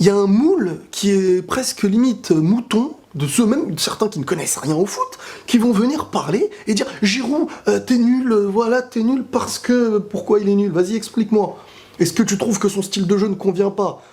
il y a un moule qui est presque limite mouton, de ceux même, certains qui ne connaissent rien au foot, qui vont venir parler et dire « Giroud, t'es nul, voilà, t'es nul parce que... Pourquoi il est nul? Vas-y, explique-moi. Est-ce que tu trouves que son style de jeu ne convient pas ?»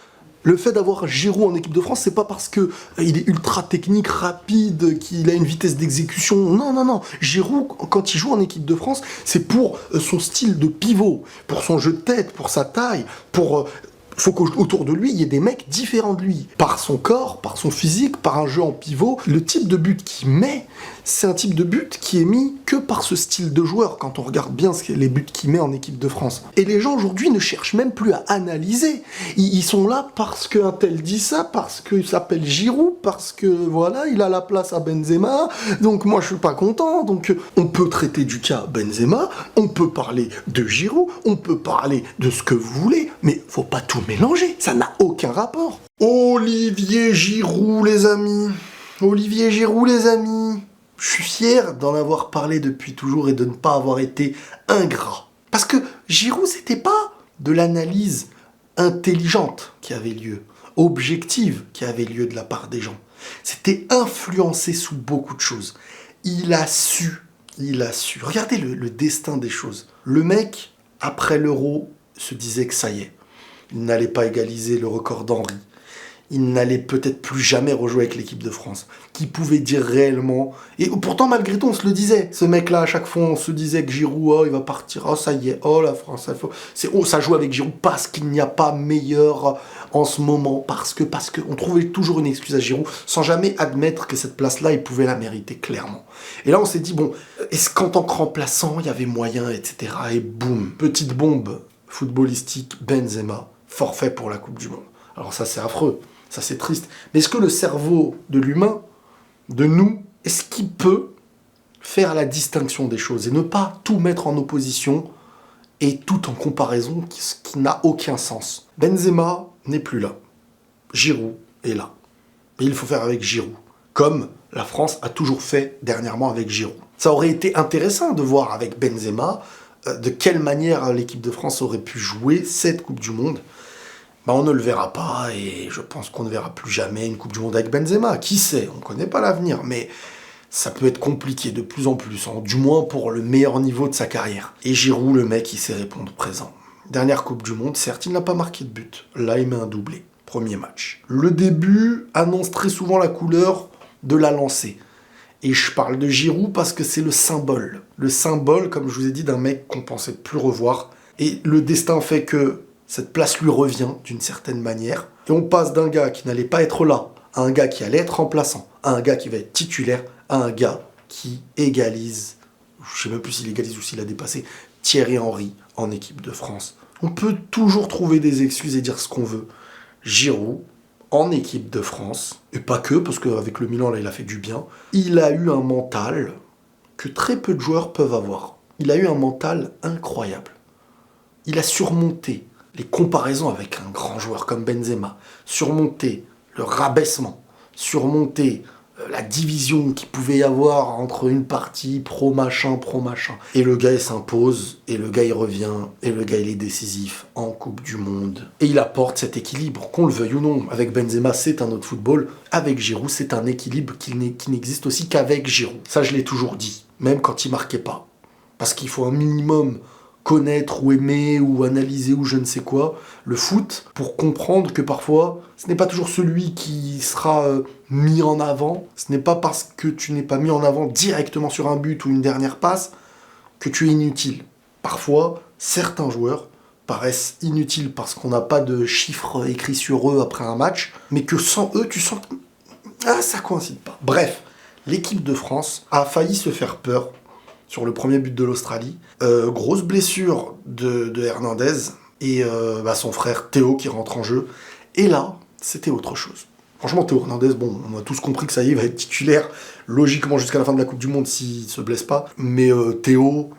Le fait d'avoir Giroud en équipe de France, c'est pas parce que il est ultra technique, rapide, qu'il a une vitesse d'exécution. Non, non, non. Giroud, quand il joue en équipe de France, c'est pour son style de pivot, pour son jeu de tête, pour sa taille, pour... faut qu'autour de lui, il y ait des mecs différents de lui. Par son corps, par son physique, par un jeu en pivot. Le type de but qu'il met, c'est un type de but qui est mis que par ce style de joueur, quand on regarde bien les buts qu'il met en équipe de France. Et les gens aujourd'hui ne cherchent même plus à analyser. Ils sont là parce qu'un tel dit ça, parce qu'il s'appelle Giroud, parce que voilà, il a la place à Benzema, donc moi je suis pas content. Donc on peut traiter du cas Benzema, on peut parler de Giroud, on peut parler de ce que vous voulez, mais faut pas tout mélanger, ça n'a aucun rapport. Olivier Giroud, les amis. Olivier Giroud, les amis. Je suis fier d'en avoir parlé depuis toujours et de ne pas avoir été ingrat. Parce que Giroud, c'était pas de l'analyse intelligente qui avait lieu, objective qui avait lieu de la part des gens. C'était influencé sous beaucoup de choses. Il a su. Regardez le destin des choses. Le mec, après l'Euro, se disait que ça y est. Il n'allait pas égaliser le record d'Henry. Il n'allait peut-être plus jamais rejouer avec l'équipe de France. Qui pouvait dire réellement... Et pourtant, malgré tout, on se le disait. Ce mec-là, à chaque fois, on se disait que Giroud, oh, il va partir. Oh, ça y est. Oh, la France, ça joue avec Giroud parce qu'il n'y a pas meilleur en ce moment. Parce que... On trouvait toujours une excuse à Giroud sans jamais admettre que cette place-là, il pouvait la mériter, clairement. Et là, on s'est dit, bon, est-ce qu'en tant que remplaçant, il y avait moyen, etc. Et boum, petite bombe footballistique, Benzema, forfait pour la Coupe du Monde. Alors ça, c'est affreux. Ça, c'est triste. Mais est-ce que le cerveau de l'humain, de nous, est-ce qu'il peut faire la distinction des choses et ne pas tout mettre en opposition et tout en comparaison qui n'a aucun sens? Benzema n'est plus là. Giroud est là. Et il faut faire avec Giroud. Comme la France a toujours fait dernièrement avec Giroud. Ça aurait été intéressant de voir avec Benzema de quelle manière l'équipe de France aurait pu jouer cette Coupe du Monde. On ne le verra pas, et je pense qu'on ne verra plus jamais une Coupe du Monde avec Benzema. Qui sait? On ne connaît pas l'avenir, mais ça peut être compliqué de plus en plus, du moins pour le meilleur niveau de sa carrière. Et Giroud, le mec, il sait répondre présent. Dernière Coupe du Monde, certes, il n'a pas marqué de but. Là, il met un doublé. Premier match. Le début annonce très souvent la couleur de la lancée. Et je parle de Giroud parce que c'est le symbole. Le symbole, comme je vous ai dit, d'un mec qu'on pensait plus revoir. Et le destin fait que cette place lui revient d'une certaine manière. Et on passe d'un gars qui n'allait pas être là, à un gars qui allait être remplaçant, à un gars qui va être titulaire, à un gars qui égalise, je ne sais même plus s'il égalise ou s'il a dépassé, Thierry Henry en équipe de France. On peut toujours trouver des excuses et dire ce qu'on veut. Giroud, en équipe de France, et pas que, parce qu'avec le Milan, là, il a fait du bien, il a eu un mental que très peu de joueurs peuvent avoir. Il a eu un mental incroyable. Il a surmonté les comparaisons avec un grand joueur comme Benzema, surmonter le rabaissement, surmonter la division qu'il pouvait y avoir entre une partie pro-machin. Et le gars, il s'impose, et le gars, il revient, et le gars, il est décisif en Coupe du Monde. Et il apporte cet équilibre, qu'on le veuille ou non. Avec Benzema, c'est un autre football. Avec Giroud, c'est un équilibre qui n'existe aussi qu'avec Giroud. Ça, je l'ai toujours dit, même quand il marquait pas. Parce qu'il faut un minimum connaître ou aimer ou analyser ou je ne sais quoi, le foot, pour comprendre que parfois, ce n'est pas toujours celui qui sera mis en avant, ce n'est pas parce que tu n'es pas mis en avant directement sur un but ou une dernière passe que tu es inutile. Parfois, certains joueurs paraissent inutiles parce qu'on n'a pas de chiffres écrits sur eux après un match, mais que sans eux, tu sens que ça coïncide pas. Bref, l'équipe de France a failli se faire peur sur le premier but de l'Australie. Grosse blessure de Hernandez et son frère Théo qui rentre en jeu. Et là, c'était autre chose. Franchement, Théo Hernandez, bon, on a tous compris que ça y est, il va être titulaire logiquement jusqu'à la fin de la Coupe du Monde s'il se blesse pas. Mais Théo,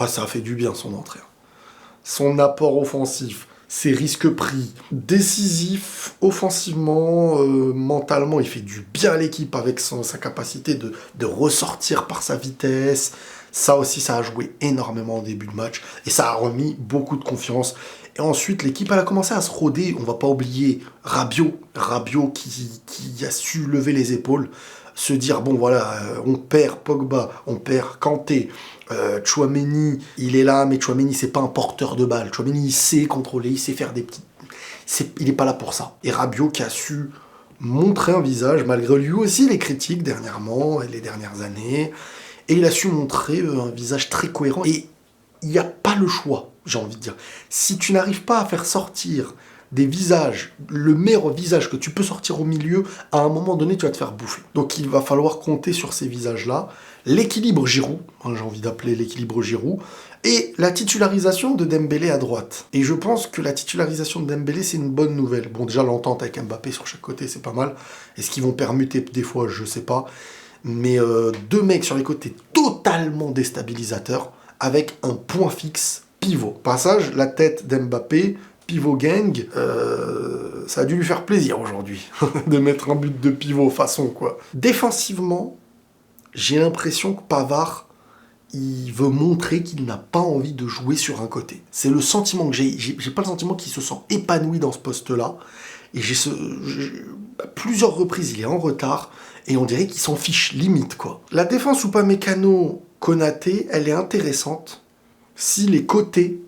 ça a fait du bien son entrée. Son apport offensif, ses risques pris, décisif offensivement, mentalement, il fait du bien à l'équipe avec sa capacité de ressortir par sa vitesse. Ça aussi, ça a joué énormément au début de match et ça a remis beaucoup de confiance. Et ensuite, l'équipe, elle a commencé à se roder. On va pas oublier Rabiot qui a su lever les épaules, se dire, bon voilà, on perd Pogba, on perd Kanté, Tchouaméni, il est là, mais Tchouaméni, c'est pas un porteur de balle. Tchouaméni, il sait contrôler, il sait faire des petits... il est pas là pour ça. Et Rabiot qui a su montrer un visage, malgré lui aussi les critiques dernièrement, et les dernières années, et il a su montrer un visage très cohérent. Et il n'y a pas le choix, j'ai envie de dire. Si tu n'arrives pas à faire sortir des visages, le meilleur visage que tu peux sortir au milieu, à un moment donné, tu vas te faire bouffer. Donc il va falloir compter sur ces visages-là. L'équilibre Giroud, j'ai envie d'appeler l'équilibre Giroud, et la titularisation de Dembélé à droite. Et je pense que la titularisation de Dembélé, c'est une bonne nouvelle. Bon, déjà, l'entente avec Mbappé sur chaque côté, c'est pas mal. Est-ce qu'ils vont permuter des fois? Je sais pas. Mais deux mecs sur les côtés totalement déstabilisateurs, avec un point fixe, pivot. Passage, la tête d'Mbappé, pivot gang, ça a dû lui faire plaisir aujourd'hui, de mettre un but de pivot façon, quoi. Défensivement, j'ai l'impression que Pavard, il veut montrer qu'il n'a pas envie de jouer sur un côté. C'est le sentiment que j'ai. J'ai pas le sentiment qu'il se sent épanoui dans ce poste-là. Et à plusieurs reprises, il est en retard. Et on dirait qu'il s'en fiche, limite, quoi. La défense Upamecano, Konaté, elle est intéressante si les côtés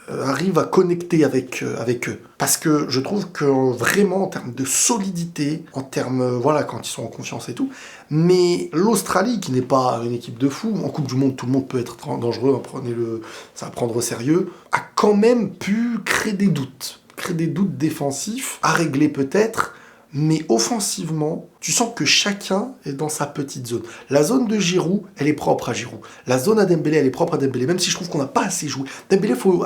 arrivent à connecter avec eux. Parce que je trouve que vraiment, en termes de solidité, en termes, voilà, quand ils sont en confiance et tout, mais l'Australie, qui n'est pas une équipe de fous, en Coupe du Monde, tout le monde peut être dangereux, ça va prendre au sérieux, a quand même pu créer des doutes défensifs, à régler peut-être, mais offensivement, tu sens que chacun est dans sa petite zone. La zone de Giroud, elle est propre à Giroud. La zone à Dembélé, elle est propre à Dembélé, même si je trouve qu'on n'a pas assez joué. Dembélé, faut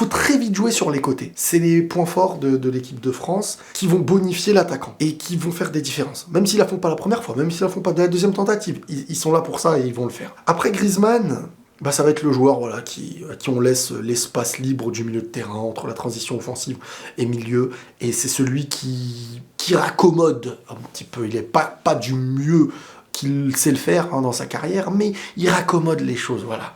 très vite jouer sur les côtés. C'est les points forts de l'équipe de France qui vont bonifier l'attaquant et qui vont faire des différences. Même s'ils la font pas la première fois, même s'ils la font pas de la deuxième tentative, ils sont là pour ça et ils vont le faire. Après Griezmann, ça va être le joueur à qui on laisse l'espace libre du milieu de terrain entre la transition offensive et milieu. Et c'est celui qui raccommode un petit peu. Il n'est pas du mieux qu'il sait le faire dans sa carrière, mais il raccommode les choses, voilà.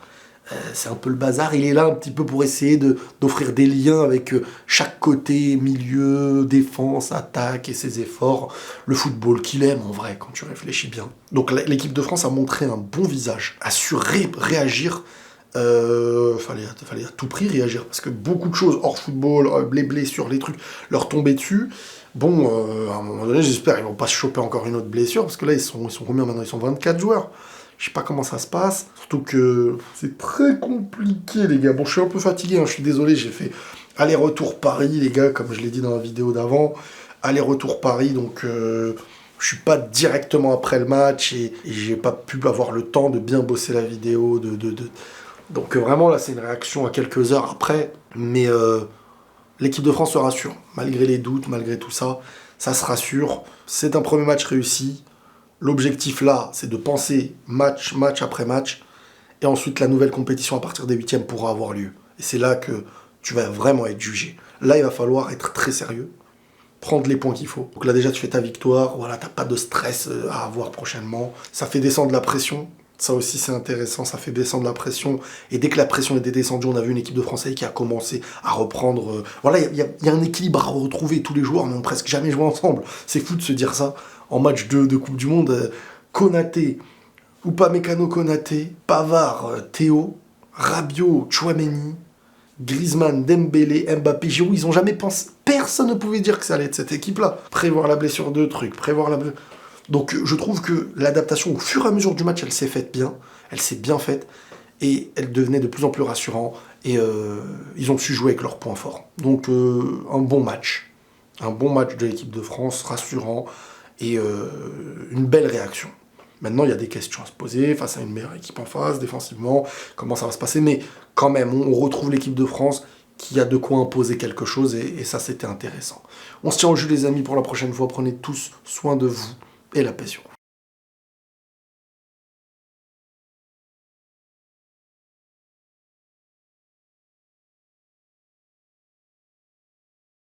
C'est un peu le bazar. Il est là un petit peu pour essayer d'offrir des liens avec chaque côté, milieu, défense, attaque et ses efforts. Le football qu'il aime en vrai, quand tu réfléchis bien. Donc l'équipe de France a montré un bon visage, a su réagir. Fallait à tout prix réagir, parce que beaucoup de choses hors football, les blessures, les trucs, leur tombaient dessus. Bon, à un moment donné, j'espère qu'ils vont pas se choper encore une autre blessure, parce que là, ils sont combien maintenant? Ils sont 24 joueurs. Je sais pas comment ça se passe. Surtout que c'est très compliqué, les gars. Bon, je suis un peu fatigué, je suis désolé. J'ai fait aller-retour Paris, les gars, comme je l'ai dit dans la vidéo d'avant. Aller-retour Paris, donc je suis pas directement après le match et j'ai pas pu avoir le temps de bien bosser la vidéo. Donc vraiment, là, c'est une réaction à quelques heures après. Mais l'équipe de France se rassure. Malgré les doutes, malgré tout ça, ça se rassure. C'est un premier match réussi. L'objectif là, c'est de penser match après match, et ensuite la nouvelle compétition à partir des 8e pourra avoir lieu. Et c'est là que tu vas vraiment être jugé. Là, il va falloir être très sérieux, prendre les points qu'il faut. Donc là déjà, tu fais ta victoire, voilà, t'as pas de stress à avoir prochainement. Ça fait descendre la pression, ça aussi c'est intéressant, ça fait descendre la pression. Et dès que la pression était descendue, on a vu une équipe de Français qui a commencé à reprendre... Voilà, il y a un équilibre à retrouver. Tous les joueurs n'ont presque jamais joué ensemble. C'est fou de se dire ça. En match de Coupe du Monde, Konaté, Upamecano Konaté, Pavard, Théo, Rabiot, Tchouaméni, Griezmann, Dembélé, Mbappé, Giroud, ils ont jamais pensé... Personne ne pouvait dire que ça allait être cette équipe-là. Prévoir la blessure de trucs, Donc je trouve que l'adaptation au fur et à mesure du match, elle s'est faite bien, elle s'est bien faite, et elle devenait de plus en plus rassurante, et ils ont su jouer avec leurs points forts. Donc un bon match de l'équipe de France, rassurant, et une belle réaction. Maintenant, il y a des questions à se poser face à une meilleure équipe en face, défensivement, comment ça va se passer, mais quand même, on retrouve l'équipe de France qui a de quoi imposer quelque chose, et ça, c'était intéressant. On se tient au jus, les amis, pour la prochaine fois. Prenez tous soin de vous, et la paix sur vous.